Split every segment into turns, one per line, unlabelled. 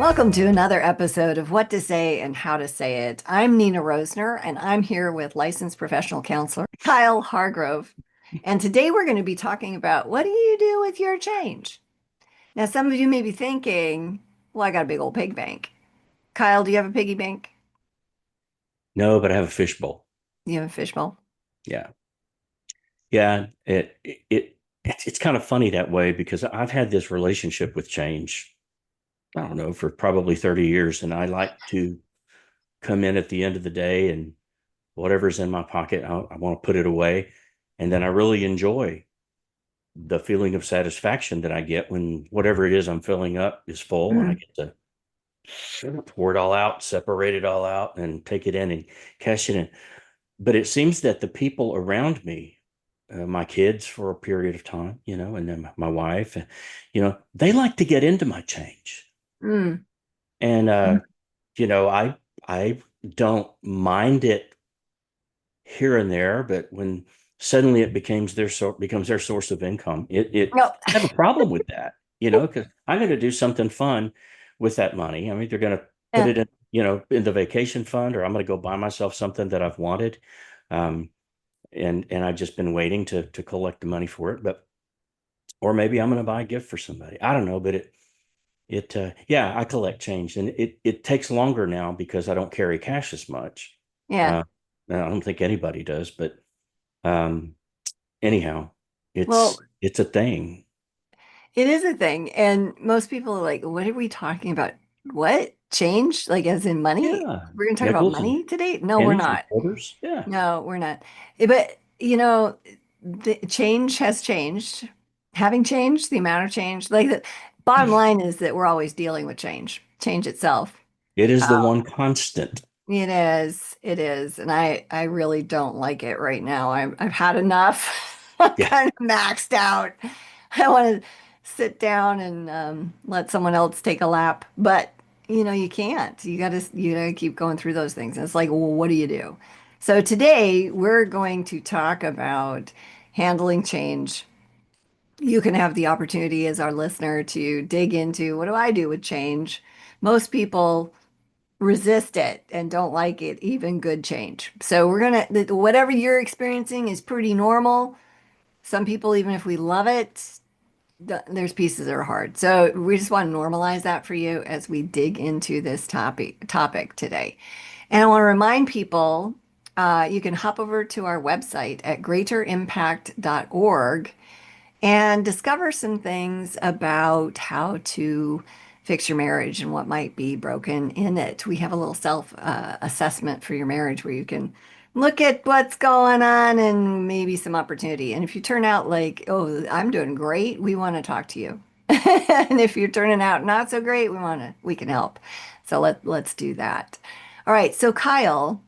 Welcome to another episode of What to Say and How to Say It. I'm Nina Rosner, and I'm here with licensed professional counselor Kyle Hargrove. And today we're going to be talking about what do you do with your change? Now, some of you may be thinking, well, I got a big old pig bank. Kyle, do you have a piggy bank?
No, but I have a fishbowl.
You have a fishbowl?
Yeah. Yeah. It's kind of funny that way because I've had this relationship with change, I don't know, for probably 30 years. And I like to come in at the end of the day and whatever's in my pocket, I want to put it away. And then I really enjoy the feeling of satisfaction that I get when whatever it is I'm filling up is full and I
Mm.
get to pour it all out, separate it all out, and take it in and cash it in. But it seems that the people around me, my kids for a period of time, and then my wife, they like to get into my change.
Mm.
And,
Mm.
I don't mind it here and there, but when suddenly it becomes their source of income,
No.
I have a problem with that, because I'm going to do something fun with that money. I mean, they're going to put
Yeah.
it in, in the vacation fund, or I'm going to go buy myself something that I've wanted. Um, and I've just been waiting to collect the money for it. But or maybe I'm going to buy a gift for somebody. I don't know, but yeah, I collect change, and it takes longer now because I don't carry cash as much.
Yeah.
Uh, I don't think anybody does, but um, anyhow,
Well,
it's a thing.
it is a thing. And most people are like, what are we talking about? What? Change? Like, as in money?
Yeah,
We're going to talk about
nickels and
money today? No, we're
pennies and
not.
quarters. Yeah,
No, we're not. But, the change has changed. Having changed, the amount of change, like the bottom line is that we're always dealing with change, change itself.
it is
Uh,
the one constant.
it is, it is. And I really don't like it right now. I've had enough. I'm
Yeah,
kind of maxed out. I want to sit down and let someone else take a lap, but you can't. You gotta keep going through those things. And it's like, well, what do you do? So today we're going to talk about handling change. You can have the opportunity as our listener to dig into what do I do with change? Most people resist it and don't like it, even good change. So whatever you're experiencing is pretty normal. Some people, even if we love it, there's pieces that are hard. So we just want to normalize that for you as we dig into this topic today. And I want to remind people, you can hop over to our website at greaterimpact.org and discover some things about how to fix your marriage and what might be broken in it. We have a little self assessment for your marriage where you can look at what's going on and maybe some opportunity. And if you turn out like, oh, I'm doing great, we want to talk to you. And if you're turning out not so great, we can help. So let's do that. All right. So Kyle,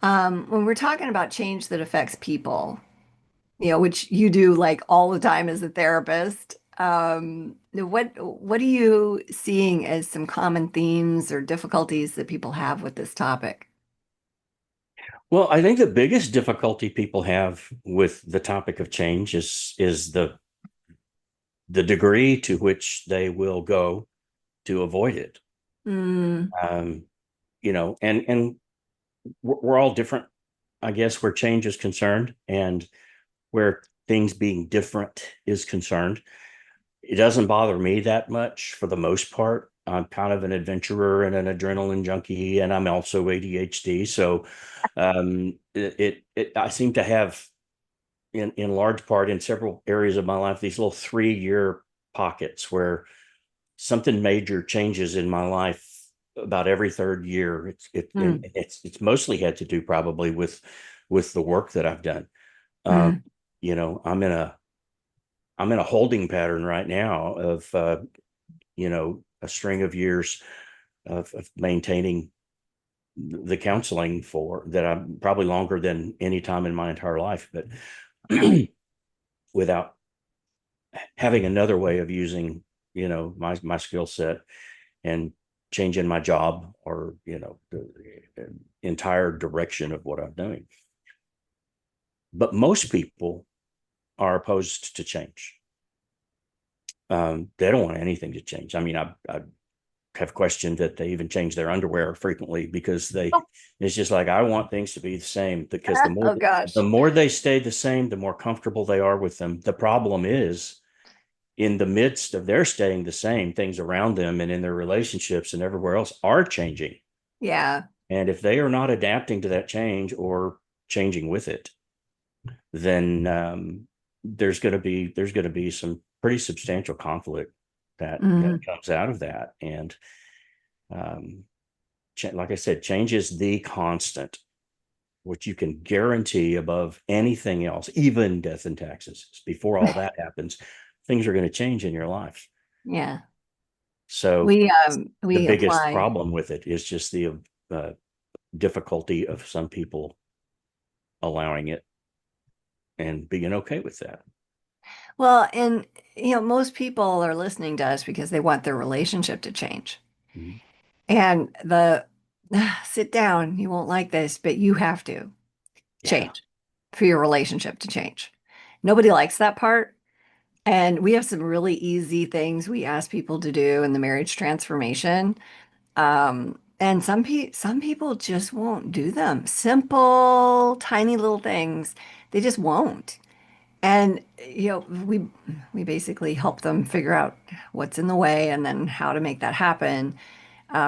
when we're talking about change that affects people, which you do like all the time as a therapist. What are you seeing as some common themes or difficulties that people have with this topic?
well, I think the biggest difficulty people have with the topic of change is the degree to which they will go to avoid it.
Mm,
Um, and we're all different, I guess, where change is concerned and where things being different is concerned. It doesn't bother me that much for the most part. I'm kind of an adventurer and an adrenaline junkie, and I'm also ADHD. So I seem to have in large part in several areas of my life these little 3 year pockets where something major changes in my life about every third year.
mm,
It's mostly had to do probably with the work that I've done. Um,
mm,
I'm in a holding pattern right now of a string of years of maintaining the counseling for that. I'm probably longer than any time in my entire life, but without having another way of using my skill set and changing my job or the entire direction of what I'm doing. But most people are opposed to change. They don't want anything to change. I mean, I have questioned that they even change their underwear frequently because they,
Oh,
it's just like, I want things to be the same, because the more
oh
the
gosh.
more they stay the same, the more comfortable they are with them. The problem is, in the midst of their staying the same, things around them and in their relationships and everywhere else are changing.
Yeah.
And if they are not adapting to that change or changing with it, then there's going to be some pretty substantial conflict that
Mhm.
comes out of that. And um, like I said, change is the constant, which you can guarantee above anything else, even death and taxes. Before all that happens, things are going to change in your life.
Yeah.
So the
We
biggest
apply.
problem with it is just the uh, difficulty of some people allowing it and being okay with that.
Well, and most people are listening to us because they want their relationship to change.
Mhm.
And the sit down, you won't like this, but you have to
Yeah.
change for your relationship to change. Nobody likes that part. And we have some really easy things we ask people to do in the marriage transformation. And some people just won't do them. Simple, tiny little things. They just won't. And we basically help them figure out what's in the way and then how to make that happen.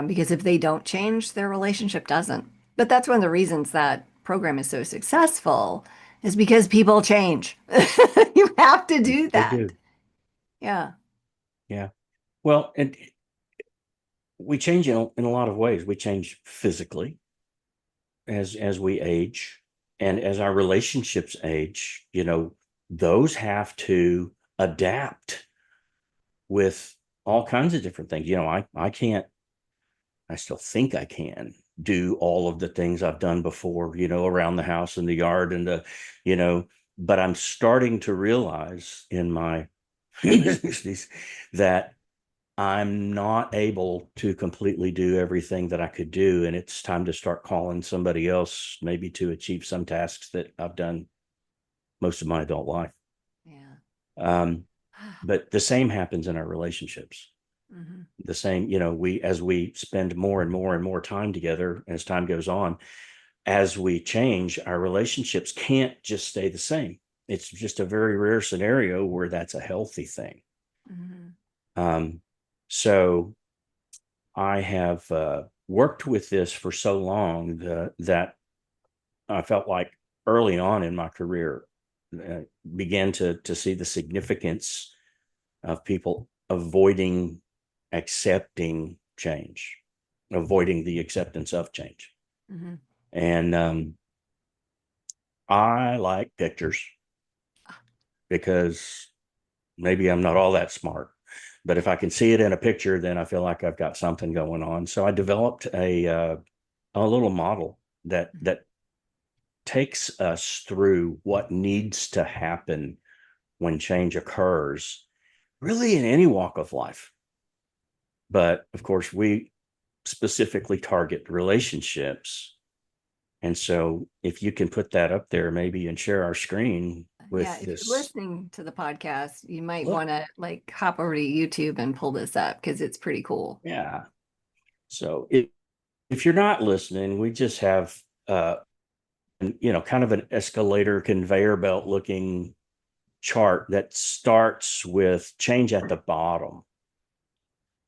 Because if they don't change, their relationship doesn't. But that's one of the reasons that program is so successful is because people change. You have to do
They
that.
do.
Yeah.
Yeah. Well, and we change in a lot of ways. We change physically as we age, and as our relationships age, those have to adapt with all kinds of different things. I can't, I still think I can do all of the things I've done before, around the house and the yard and you know, but I'm starting to realize in my 60s that I'm not able to completely do everything that I could do. And it's time to start calling somebody else, maybe to achieve some tasks that I've done most of my adult life.
Yeah.
Um, but the same happens in our relationships.
Hmm.
The same, as we spend more and more and more time together, as time goes on, as we change, our relationships can't just stay the same. It's just a very rare scenario where that's a healthy thing.
Hmm.
Um, so I have worked with this for so long that I felt like early on in my career uh, began to see the significance of people avoiding accepting change, avoiding the acceptance of change.
Hmm.
And I like pictures because maybe I'm not all that smart. But if I can see it in a picture, then I feel like I've got something going on. So I developed a little model that takes us through what needs to happen when change occurs, really in any walk of life. But of course, we specifically target relationships. And so if you can put that up there, maybe, and share our screen
Yeah,
with
if you're
this.
listening to the podcast, you might
Look,
want to like hop over to YouTube and pull this up because it's pretty cool.
yeah. So if you're not listening, we just have, kind of an escalator conveyor belt looking chart that starts with change at the bottom.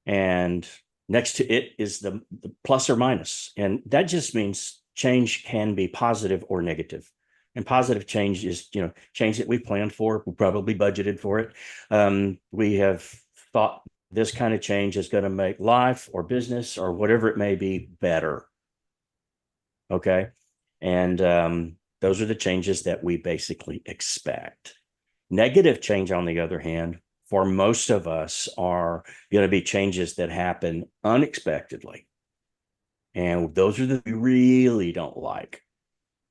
And next to it is the plus or minus. And that just means change can be positive or negative. And positive change is, change that we planned for, we probably budgeted for it. We have thought this kind of change is going to make life or business or whatever it may be better. Okay. And those are the changes that we basically expect. Negative change, on the other hand, for most of us are going to be changes that happen unexpectedly. And those are the we really don't like.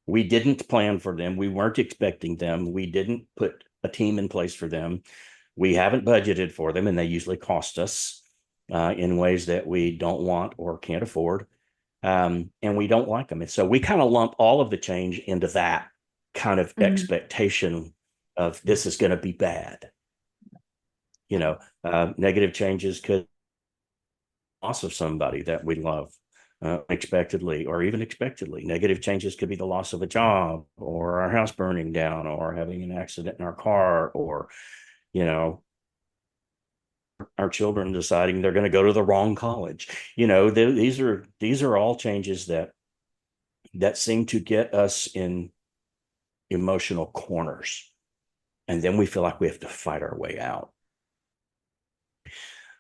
We didn't plan for them. We weren't expecting them. We didn't put a team in place for them. We haven't budgeted for them, and they usually cost us in ways that we don't want or can't afford. And we don't like them. And so we kind of lump all of the change into that kind of
Mhm.
expectation of this is going to be bad. Negative changes could loss of somebody that we love unexpectedly or even expectedly. Negative changes could be the loss of a job or our house burning down or having an accident in our car or, you know, our children deciding they're going to go to the wrong college. These are all changes that seem to get us in emotional corners. And then we feel like we have to fight our way out.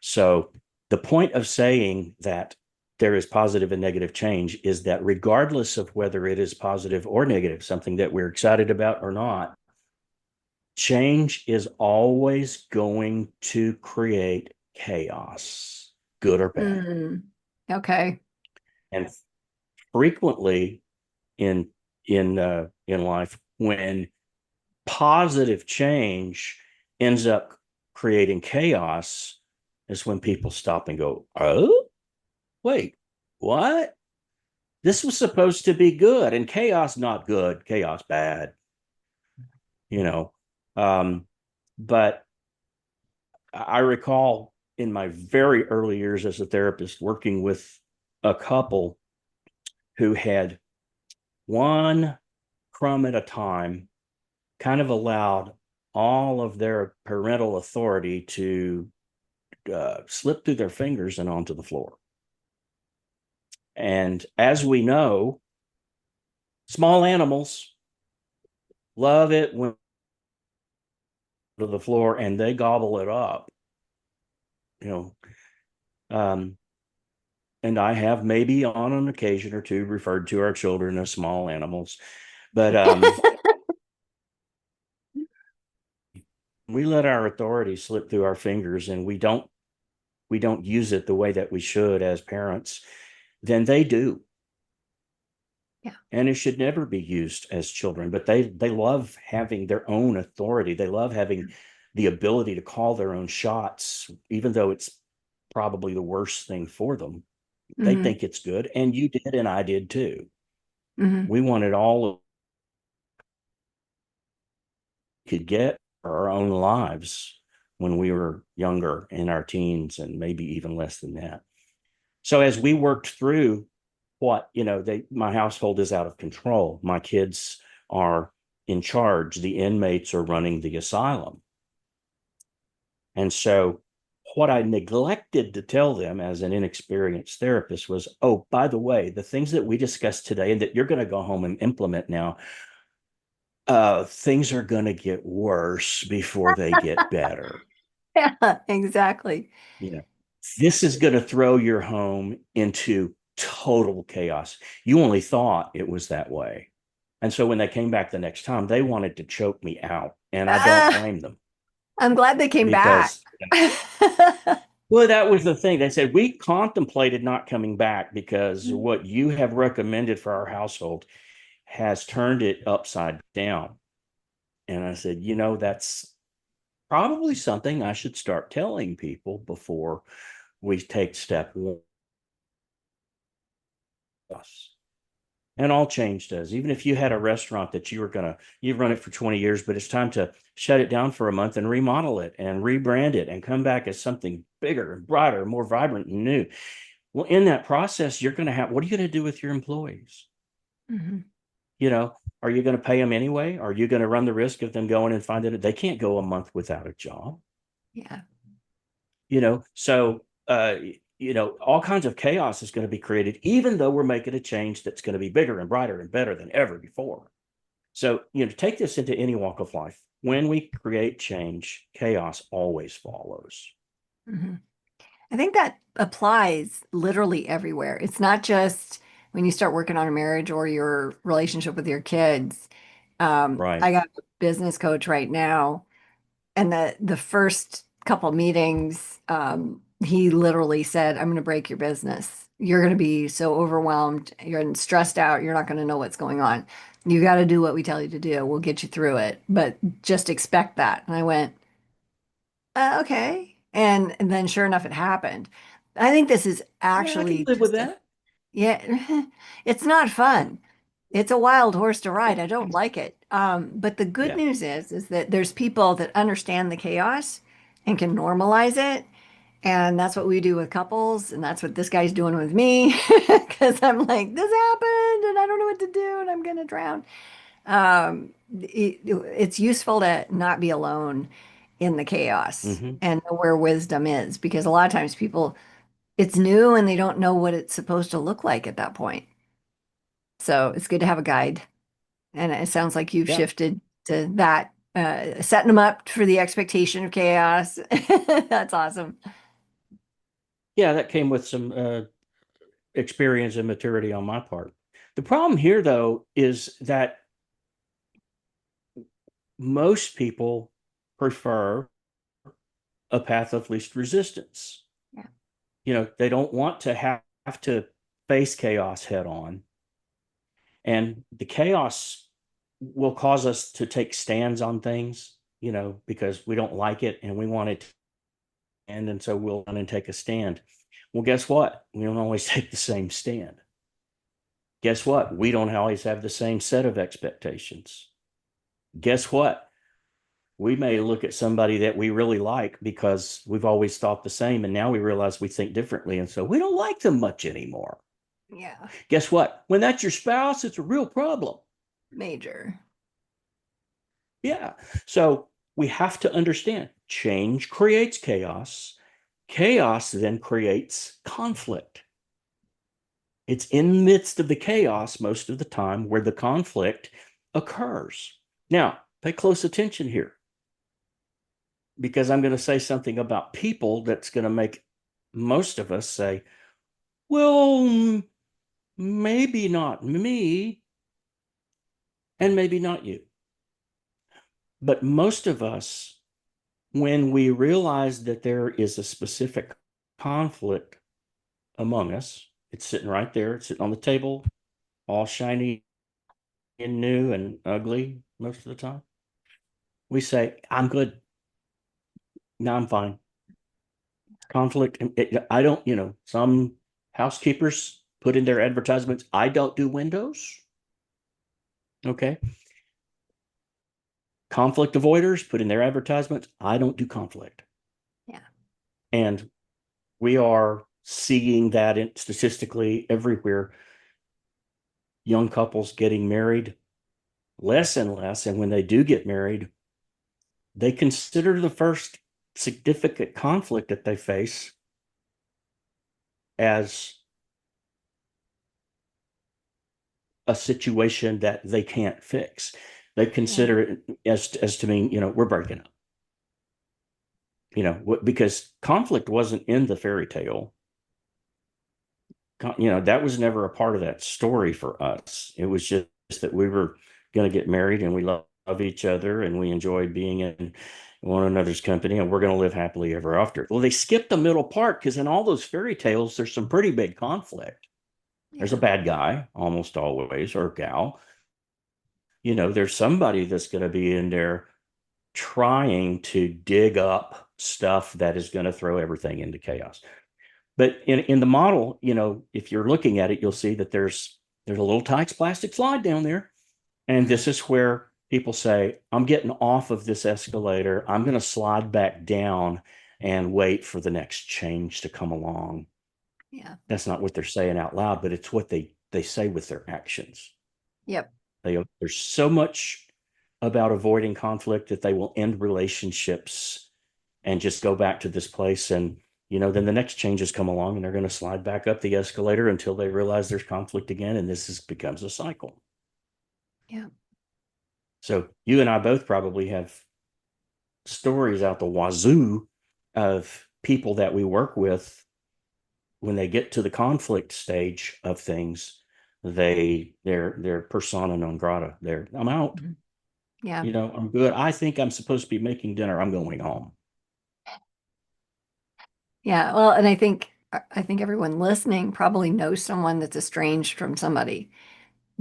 So the point of saying that there is positive and negative change is that regardless of whether it is positive or negative, something that we're excited about or not, change is always going to create chaos, good or bad.
Mm. Okay.
And frequently in in life, when positive change ends up creating chaos, is when people stop and go, "Oh, wait, what? This was supposed to be good, and chaos not good, chaos bad, you know." Um, but I recall in my very early years as a therapist working with a couple who had one crumb at a time kind of allowed all of their parental authority to slip through their fingers and onto the floor. And as we know, small animals love it when to the floor and they gobble it up, you know. Um, and I have maybe on an occasion or two referred to our children as small animals, but we let our authority slip through our fingers and we don't use it the way that we should as parents, then they do.
Yeah.
And it should never be used as children, but they love having their own authority. They love having the ability to call their own shots, even though it's probably the worst thing for them. They
Hmm.
think it's good, and you did, and I did too.
Hmm.
We wanted all we could get for our own lives when we were younger, in our teens, and maybe even less than that. So as we worked through my household is out of control. My kids are in charge. The inmates are running the asylum. And so what I neglected to tell them as an inexperienced therapist was, oh, by the way, the things that we discussed today and that you're going to go home and implement now, things are going to get worse before they get better.
Yeah, exactly.
You know, this is going to throw your home into total chaos. You only thought it was that way. And so when they came back the next time, they wanted to choke me out. And I don't
Ah,
blame them
I'm glad they came back.
because, well, that was the thing. They said, we contemplated not coming back because what you have recommended for our household has turned it upside down. And I said, that's probably something I should start telling people before we take step one. And all change does. Even if you had a restaurant that you've run it for 20 years, but it's time to shut it down for a month and remodel it and rebrand it and come back as something bigger and brighter, more vibrant and new. Well, in that process, what are you going to do with your employees?
Hmm.
You know, are you going to pay them anyway? Are you going to run the risk of them going and finding that they can't go a month without a job?
Yeah.
So all kinds of chaos is going to be created, even though we're making a change that's going to be bigger and brighter and better than ever before. So, take this into any walk of life. When we create change, chaos always follows.
Hmm. I think that applies literally everywhere. It's not just when you start working on a marriage or your relationship with your kids.
Right.
I got a business coach right now, and the first couple meetings, he literally said, "I'm going to break your business. You're going to be so overwhelmed, you're stressed out, you're not going to know what's going on. You got to do what we tell you to do. We'll get you through it, but just expect that." And I went, okay. And then sure enough, it happened. I think this is
Yeah, I can
actually
live with
just
that.
yeah, it's not fun. It's a wild horse to ride. I don't like it. But the good
Yeah.
news is that there's people that understand the chaos and can normalize it. And that's what we do with couples, and that's what this guy's doing with me because I'm like, this happened and I don't know what to do and I'm gonna drown. It's useful to not be alone in the chaos
Hmm.
and know where wisdom is because a lot of times people, it's new and they don't know what it's supposed to look like at that point. So it's good to have a guide. And it sounds like you've
Yeah.
shifted to that, setting them up for the expectation of chaos. That's awesome.
Yeah, that came with some experience and maturity on my part. The problem here, though, is that most people prefer a path of least resistance.
Yeah.
They don't want to have to face chaos head on. And the chaos will cause us to take stands on things, because we don't like it and we want it to end. And so we'll run and take a stand. Well, guess what? We don't always take the same stand. Guess what? We don't always have the same set of expectations. Guess what? We may look at somebody that we really like because we've always thought the same. And now we realize we think differently. And so we don't like them much anymore.
Yeah.
Guess what? When that's your spouse, it's a real problem.
Major.
Yeah. So we have to understand change creates chaos. Chaos then creates conflict. It's in the midst of the chaos most of the time where the conflict occurs. Now, pay close attention here because I'm going to say something about people that's going to make most of us say, well, maybe not me, and maybe not you. But most of us, when we realize that there is a specific conflict among us, it's sitting right there, it's sitting on the table, all shiny and new and ugly most of the time. We say, I'm good. No, I'm fine. Conflict. I don't, some housekeepers put in their advertisements, I don't do windows. Okay. Conflict avoiders put in their advertisements, I don't do conflict.
Yeah.
And we are seeing that statistically everywhere. Young couples getting married less and less. And when they do get married, they consider the first significant conflict that they face as a situation that they can't fix. They
Yeah.
consider it as to mean, we're breaking up, because conflict wasn't in the fairy tale. That was never a part of that story for us. It was just that we were going to get married and we love each other and we enjoyed being in one another's company and we're going to live happily ever after. Well, they skipped the middle part because in all those fairy tales, there's some pretty big conflict. There's a
Yeah.
bad guy almost always, or gal. There's somebody that's going to be in there trying to dig up stuff that is going to throw everything into chaos. But in the model, if you're looking at it, you'll see that there's a little Tykes plastic slide down there. And this is where people say, I'm getting off of this escalator. I'm going to slide back down and wait for the next change to come along.
Yeah.
That's not what they're saying out loud, but it's what they say with their actions.
Yep.
There's so much about avoiding conflict that they will end relationships and just go back to this place. And, then the next changes come along and they're going to slide back up the escalator until they realize there's conflict again. And becomes a cycle.
Yeah.
So you and I both probably have stories out the wazoo of people that we work with when they get to the conflict stage of things, they're persona non grata. I'm out.
Mhm. Yeah.
I'm good. I think I'm supposed to be making dinner. I'm going home.
Yeah. Well, and I think everyone listening probably knows someone that's estranged from somebody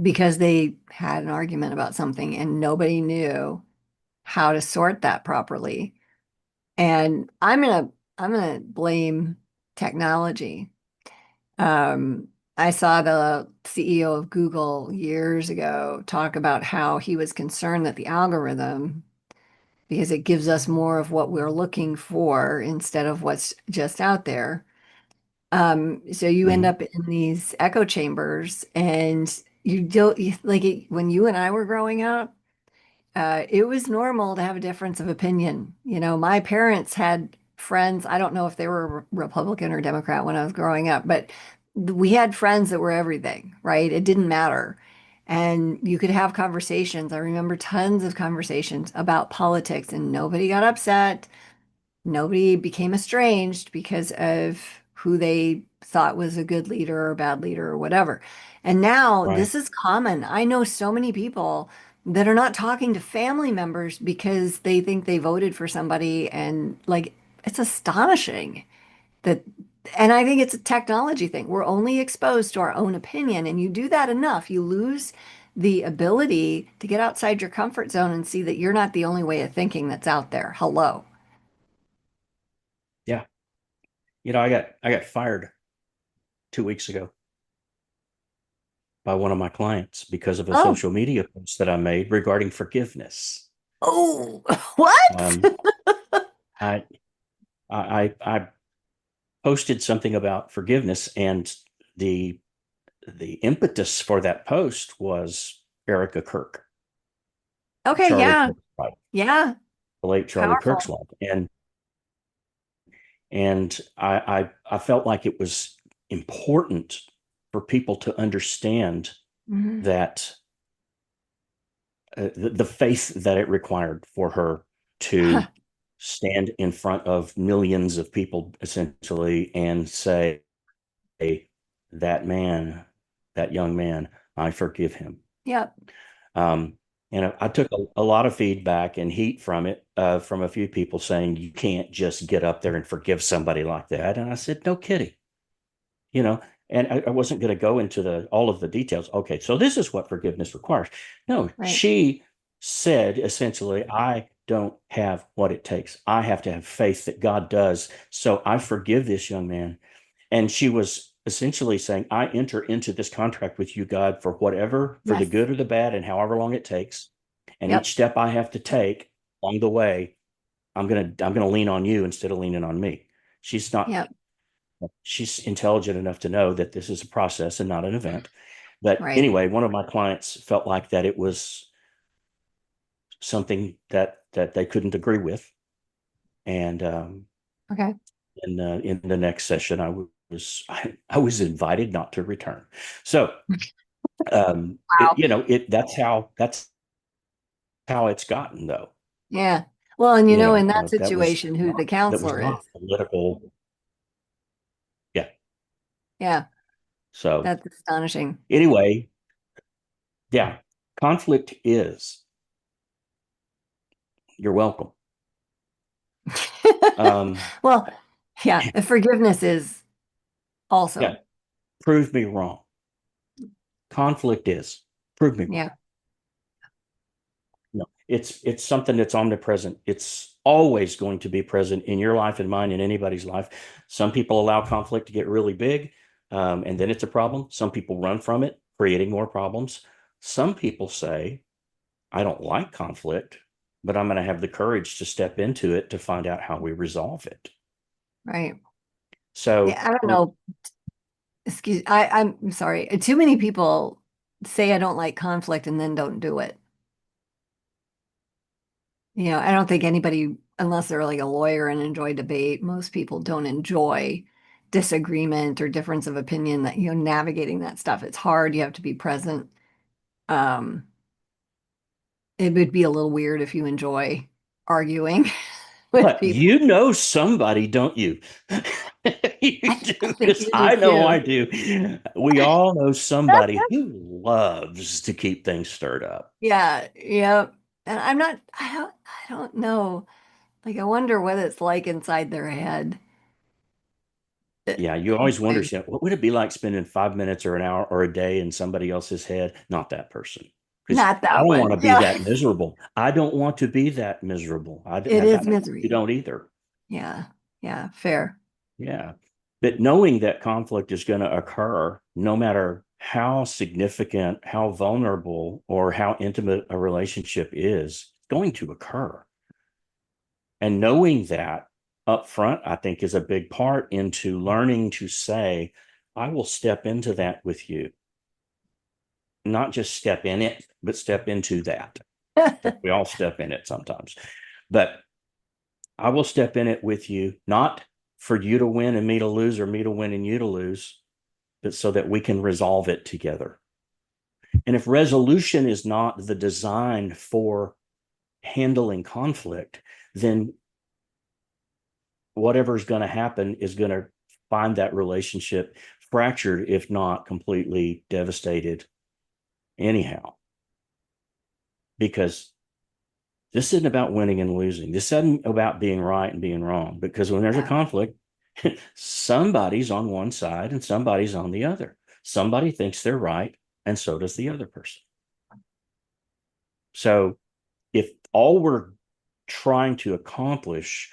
because they had an argument about something and nobody knew how to sort that properly. And I'm gonna blame technology. I saw the CEO of Google years ago talk about how he was concerned that the algorithm because it gives us more of what we're looking for instead of what's just out there. So you end
Mhm.
up in these echo chambers and you don't like it, when you and I were growing up, it was normal to have a difference of opinion. You know, my parents had friends. I don't know if they were Republican or Democrat when I was growing up, but we had friends that were everything, right? It didn't matter. And you could have conversations. I remember tons of conversations about politics, and nobody got upset. Nobody became estranged because of who they thought was a good leader or a bad leader or whatever. And now
Right.
this is common. I know so many people that are not talking to family members because they think they voted for somebody, and like it's astonishing that, and I think it's a technology thing. We're only exposed to our own opinion, and you do that enough, you lose the ability to get outside your comfort zone and see that you're not the only way of thinking that's out there. Hello.
Yeah. I got fired 2 weeks ago by one of my clients because of a
Oh,
social media post that I made regarding forgiveness.
oh, what?
Um, I, I posted something about forgiveness, and the the impetus for that post was Erica Kirk,
Okay,
Charlie
yeah,
Kirk's wife,
yeah,
the late Charlie Kirk's
powerful.
wife, and I felt like it was important for people to understand
Hmm.
that the faith that it required for her to stand in front of millions of people essentially and say, that man, that young man, I forgive him.
Yep,
Um, and I took a lot of feedback and heat from it, from a few people saying you can't just get up there and forgive somebody like that. And I said, no kidding, you know. And I wasn't going to go into the all of the details. Okay, so this is what forgiveness requires. No,
right.
she said essentially, I don't have what it takes. I have to have faith that God does. So I forgive this young man. And she was essentially saying, I enter into this contract with you, God, for whatever, for the
Yes.
good or the bad, and however long it takes. And
Yep.
each step I have to take along the way, I'm gonna lean on you instead of leaning on me. She's not
Yep.
she's intelligent enough to know that this is a process and not an event. But
Right.
anyway, one of my clients felt like that it was something that they couldn't agree with. And
Okay.
in the next session, I was invited not to return. So
Wow.
that's how it's gotten though.
Yeah. Well, and you know, in that
That was
situation, who the counselor
not
is.
political. Yeah.
Yeah,
So
that's astonishing.
anyway, yeah, conflict is. You're welcome. Um,
Well, yeah, forgiveness is
yeah,
also.
prove me wrong. Conflict is. Prove me wrong.
Yeah.
No, it's something that's omnipresent. It's always going to be present in your life and mine, in anybody's life. Some people allow conflict to get really big, and then it's a problem. Some people run from it, creating more problems. Some people say, I don't like conflict, but I'm going to have the courage to step into it to find out how we resolve it.
Right.
So,
Yeah, I don't know. I'm sorry. Too many people say I don't like conflict and then don't do it. You know, I don't think anybody, unless they're like a lawyer and enjoy debate, most people don't enjoy disagreement or difference of opinion, that, you know, navigating that stuff. It's hard. You have to be present. Um, it would be a little weird if you enjoy arguing with
but
people.
you know somebody, don't you? You
I
do,
think
because
you do
I know I
too.
do. We all know somebody who loves to keep things stirred up.
Yeah, yeah. And I don't know. Like I wonder what it's like inside their head.
Yeah, you always wonder,
Anyway,
you know, what would it be like spending 5 minutes or an hour or a day in somebody else's head? Not that person. Because
not
I
that
don't want
one.
to be
Yeah.
that miserable. I don't want to be that miserable.
It is
You
misery.
don't either.
Yeah. Yeah, fair.
Yeah. But knowing that conflict is going to occur, no matter how significant, how vulnerable, or how intimate a relationship is, it's going to occur. And knowing that up front, I think, is a big part into learning to say, I will step into that with you, not just step in it, but step into that. We all step in it sometimes, but I will step in it with you, not for you to win and me to lose, or me to win and you to lose, but so that we can resolve it together. And if resolution is not the design for handling conflict, then whatever's going to happen is going to find that relationship fractured, if not completely devastated, anyhow. Because this isn't about winning and losing. This isn't about being right and being wrong. Because when there's a
Yeah.
conflict, somebody's on one side and somebody's on the other. Somebody thinks they're right, and so does the other person. So if all we're trying to accomplish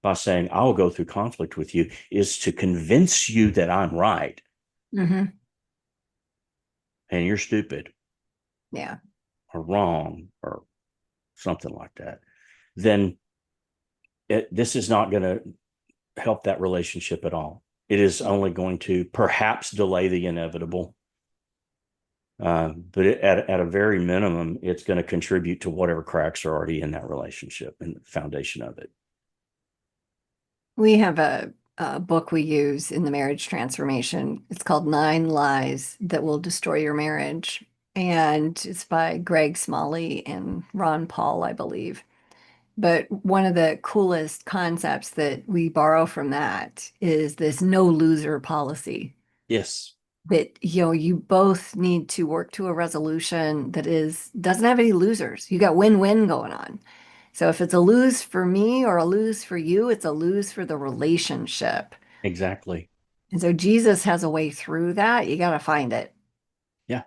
by saying, I'll go through conflict with you, is to convince you that I'm right
Hmm.
and you're stupid
Yeah.
or wrong or something like that, then this is not going to help that relationship at all. It is only going to perhaps delay the inevitable. But at a very minimum, it's going to contribute to whatever cracks are already in that relationship and the foundation of it.
We have a book we use in the marriage transformation. It's called Nine Lies That Will Destroy Your Marriage. And it's by Greg Smalley and Ron Paul, I believe. But one of the coolest concepts that we borrow from that is this no loser policy.
Yes,
That, you both need to work to a resolution that doesn't have any losers. You got win-win going on. So if it's a lose for me or a lose for you, it's a lose for the relationship.
exactly.
And so Jesus has a way through that. You got to find it.
Yeah.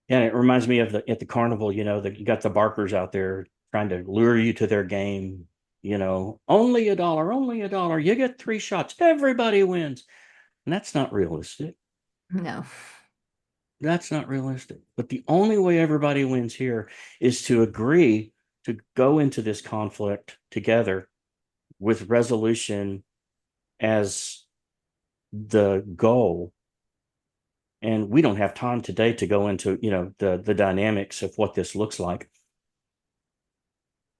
And it reminds me of the at the carnival, that you got the barkers out there trying to lure you to their game, only $1, only $1. You get 3 shots, everybody wins. And that's not realistic.
No.
That's not realistic. But the only way everybody wins here is to agree to go into this conflict together with resolution as the goal. And we don't have time today to go into, the dynamics of what this looks like.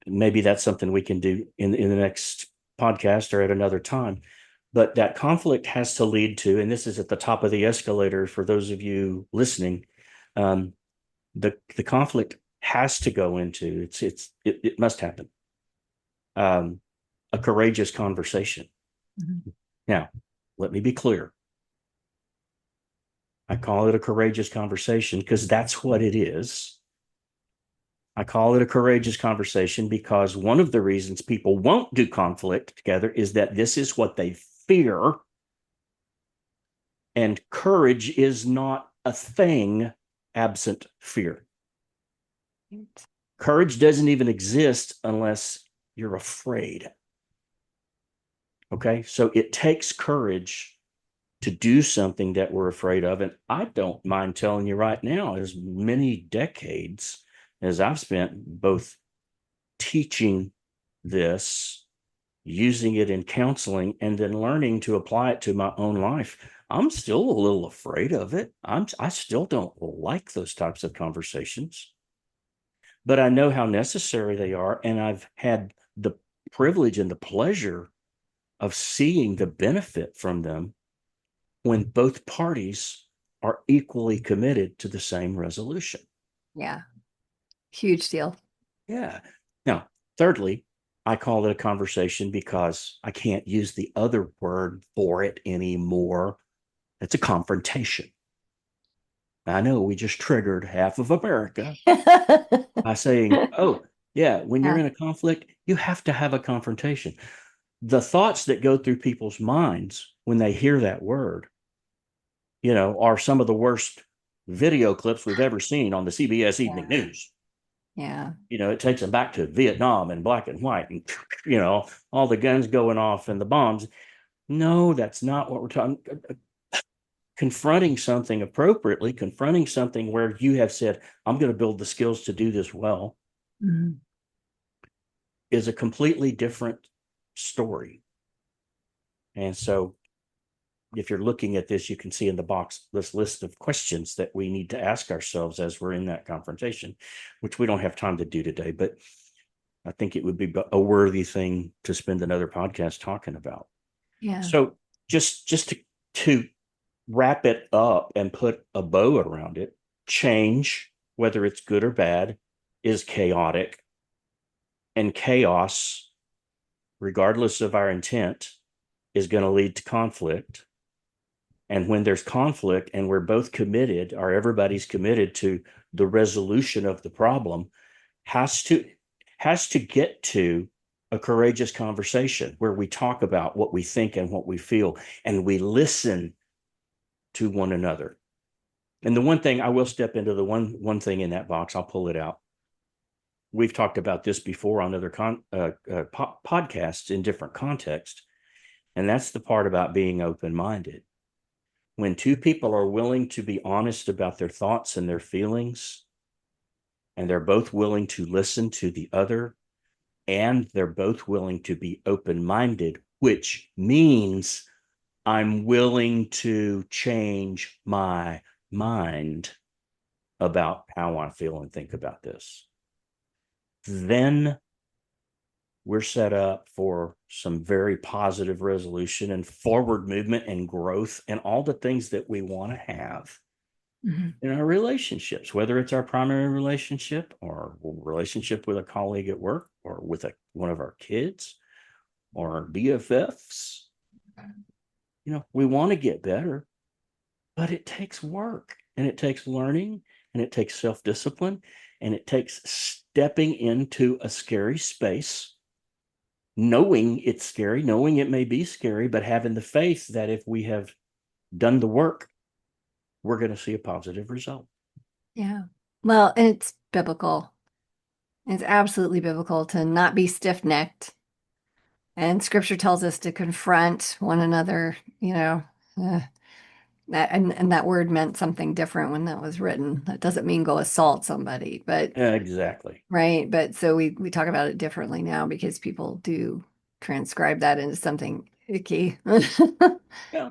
Maybe that's something we can do in the next podcast or at another time. But that conflict has to lead to, and this is at the top of the escalator for those of you listening, um, the conflict has to go into it must happen, um, a courageous conversation.
Mhm.
Now, let me be clear. I call it a courageous conversation because that's what it is. I call it a courageous conversation because one of the reasons people won't do conflict together is that this is what they fear. And courage is not a thing absent fear. Courage doesn't even exist unless you're afraid. Okay. So it takes courage to do something that we're afraid of. And I don't mind telling you right now, as many decades as I've spent both teaching this, using it in counseling, and then learning to apply it to my own life, I'm still a little afraid of it. I still don't like those types of conversations, but I know how necessary they are. And I've had the privilege and the pleasure of seeing the benefit from them when both parties are equally committed to the same resolution.
Yeah. Huge deal.
Yeah. Now, thirdly, I call it a conversation because I can't use the other word for it anymore. It's a confrontation. I know we just triggered half of America by saying, oh, yeah, when you're
Yeah.
in a conflict, you have to have a confrontation. The thoughts that go through people's minds when they hear that word, are some of the worst video clips we've ever seen on the CBS Evening
Yeah.
News.
Yeah.
It takes them back to Vietnam in black and white, and all the guns going off and the bombs. No, that's not what we're talking. Confronting something appropriately, confronting something where you have said, I'm going to build the skills to do this well,
Mhm.
is a completely different story. And so if you're looking at this, you can see in the box this list of questions that we need to ask ourselves as we're in that confrontation, which we don't have time to do today, but I think it would be a worthy thing to spend another podcast talking about.
Yeah.
So just to wrap it up and put a bow around it, change, whether it's good or bad, is chaotic. And chaos, regardless of our intent, is going to lead to conflict. And when there's conflict and we're both committed, or everybody's committed to the resolution of the problem, has to has to get to a courageous conversation where we talk about what we think and what we feel, and we listen to one another. And the one thing I will step into, the one thing in that box, I'll pull it out. We've talked about this before on other podcasts in different contexts, and that's the part about being open minded. When two people are willing to be honest about their thoughts and their feelings, and they're both willing to listen to the other, and they're both willing to be open minded, which means I'm willing to change my mind about how I feel and think about this. Then we're set up for some very positive resolution and forward movement and growth and all the things that we want to have
Mhm.
in our relationships, whether it's our primary relationship or relationship with a colleague at work or with one of our kids or our BFFs. We want to get better, but it takes work and it takes learning and it takes self discipline and it takes stepping into a scary space, knowing it's scary, knowing it may be scary, but having the faith that if we have done the work, we're going to see a positive result.
Yeah. Well, and it's biblical. It's absolutely biblical to not be stiff-necked. And scripture tells us to confront one another, uh, and that word meant something different when that was written. That doesn't mean go assault somebody, but
Exactly.
right. But so we talk about it differently now because people do transcribe that into something icky.
Yeah.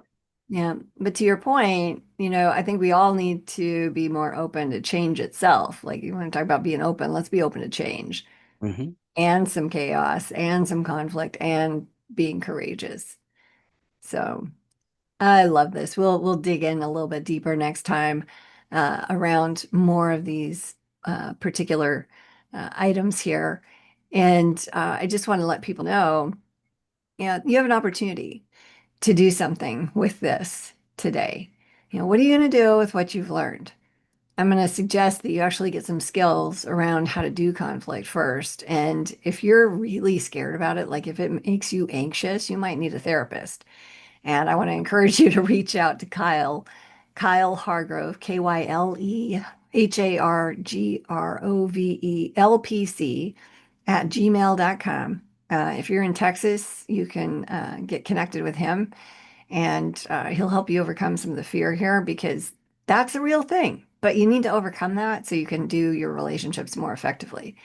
Yeah. But to your point, I think we all need to be more open to change itself. Like you want to talk about being open, let's be open to change
Mm-hmm.
and some chaos and some conflict and being courageous. So I love this. We'll dig in a little bit deeper next time around more of these particular items here. And I just want to let people know, you have an opportunity to do something with this today. What are you going to do with what you've learned? I'm going to suggest that you actually get some skills around how to do conflict first. And if you're really scared about it, like if it makes you anxious, you might need a therapist. And I want to encourage you to reach out to Kyle Hargrove, KyleHargroveLPC at gmail.com. If you're in Texas, you can get connected with him and he'll help you overcome some of the fear here because that's a real thing. But you need to overcome that so you can do your relationships more effectively.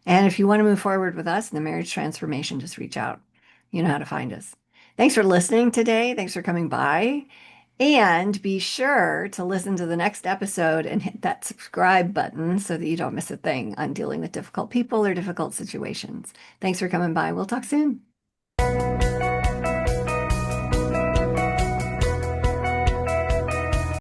And if you want to move forward with us in the marriage transformation, just reach out. You know how to find us. Thanks for listening today. Thanks for coming by. And be sure to listen to the next episode and hit that subscribe button so that you don't miss a thing on dealing with difficult people or difficult situations. Thanks for coming by. We'll talk soon.